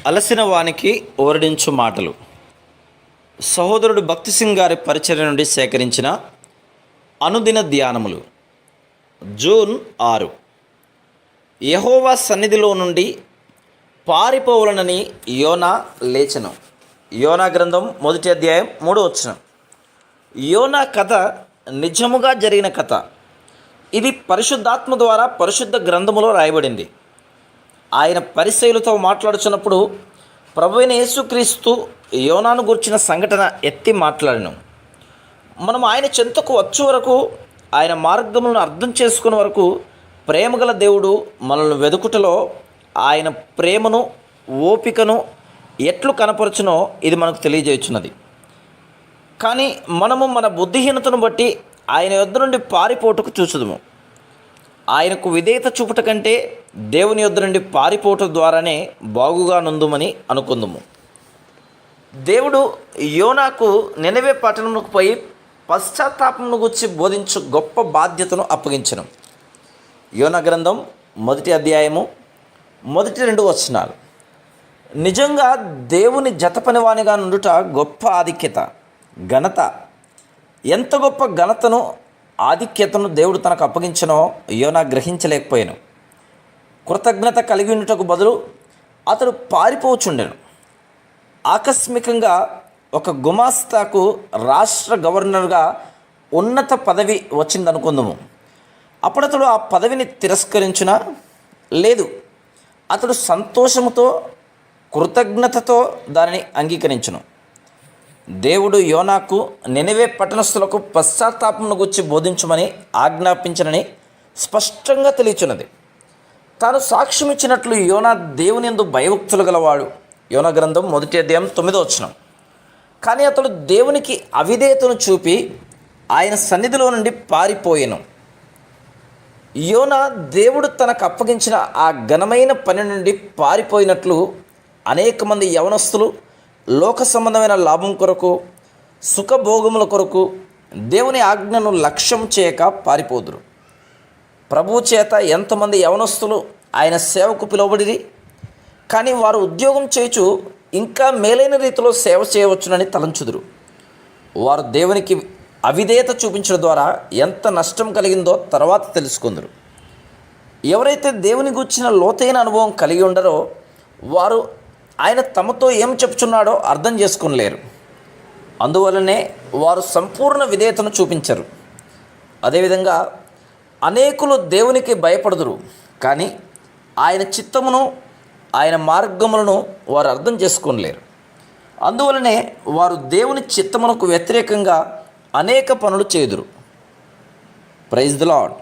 అలసిన వానికి ఓరడించు మాటలు. సహోదరుడు భక్తి సింగ్ గారి పరిచర్య నుండి సేకరించిన అనుదిన ధ్యానములు. జూన్ 6. యెహోవా సన్నిధిలో నుండి పారిపోవలనని యోనా లేచెను. యోనా గ్రంథం 1వ అధ్యాయం 3వ వచనం. యోనా కథ నిజముగా జరిగిన కథ. ఇది పరిశుద్ధాత్మ ద్వారా పరిశుద్ధ గ్రంథములో రాయబడింది. ఆయన పరిసయ్యులతో మాట్లాడుచున్నప్పుడు ప్రభువైన యేసుక్రీస్తు యోనాను గూర్చిన సంఘటన ఎత్తి మాట్లాడను. మనం ఆయన చెంతకు వచ్చే వరకు, ఆయన మార్గములను అర్థం చేసుకునే వరకు ప్రేమగల దేవుడు మనల్ని వెదుకుటలో ఆయన ప్రేమను, ఓపికను ఎట్లు కనపరచునో ఇది మనకు తెలియజేయుచున్నది. కానీ మనము మన బుద్ధిహీనతను బట్టి ఆయన యొద్ద నుండి పారిపోటుకు చూచుదుము. ఆయనకు విధేయత చూపుట కంటే దేవుని యొద్ద నుండి పారిపోవటం ద్వారానే బాగుగా నుందుమని అనుకుందుము. దేవుడు యోనాకు నినవే పట్టణమునకు పోయి పశ్చాత్తాపమును గురించి బోధించు గొప్ప బాధ్యతను అప్పగించను. యోనా గ్రంథం 1వ అధ్యాయము 1-2 వచనాలు. నిజంగా దేవుని జతపనివానిగా నుండుట గొప్ప ఆధిక్యత, ఘనత. ఎంత గొప్ప ఘనతను, ఆధిక్యతను దేవుడు తనకు అప్పగించనో యోనా గ్రహించలేకపోయాను. కృతజ్ఞత కలిగి ఉండుటకు బదులు అతడు పారిపోచుండెను. ఆకస్మికంగా ఒక గుమాస్తాకు రాష్ట్ర గవర్నర్గా ఉన్నత పదవి వచ్చిందనుకుందాము. అప్పుడు అతడు ఆ పదవిని తిరస్కరించునా? లేదు, అతడు సంతోషముతో, కృతజ్ఞతతో దానిని అంగీకరించును. దేవుడు యోనాకు నినవే పట్టణస్థులకు పశ్చాత్తాపమును గురించి బోధించమని ఆజ్ఞాపించనని స్పష్టంగా తెలియచున్నది. తాను సాక్ష్యం ఇచ్చినట్లు యోనా దేవుని యందు భయభక్తులు గలవాడు. యోనా గ్రంథం 1వ అధ్యాయం 9వ వచనం. కానీ అతడు దేవునికి అవిధేయతను చూపి ఆయన సన్నిధిలో నుండి పారిపోయెను. యోనా దేవుడు తనకు అప్పగించిన ఆ ఘనమైన పని నుండి పారిపోయినట్లు అనేక మంది యవనస్తులు లోక సంబంధమైన లాభం కొరకు, సుఖభోగముల కొరకు దేవుని ఆజ్ఞను లక్ష్యం చేయక పారిపోదురు. ప్రభువు చేత ఎంతమంది యవనస్తులు ఆయన సేవకు పిలువబడిరి, కానీ వారు ఉద్యోగం చేయుచు ఇంకా మేలైన రీతిలో సేవ చేయవచ్చునని తలంచుదురు. వారు దేవునికి అవిధేయత చూపించడం ద్వారా ఎంత నష్టం కలిగిందో తర్వాత తెలుసుకుందరు. ఎవరైతే దేవుని గూర్చిన లోతైన అనుభవం కలిగి ఉండరో వారు ఆయన తమతో ఏం చెప్తున్నాడో అర్థం చేసుకోలేరు. అందువలనే వారు సంపూర్ణ విధేయతను చూపించరు. అదేవిధంగా అనేకులు దేవునికి భయపడుదురు, కానీ ఆయన చిత్తమును, ఆయన మార్గములను వారు అర్థం చేసుకోలేరు. అందువలనే వారు దేవుని చిత్తమునకు వ్యతిరేకంగా అనేక పనులు చేయుదురు. Praise the lord.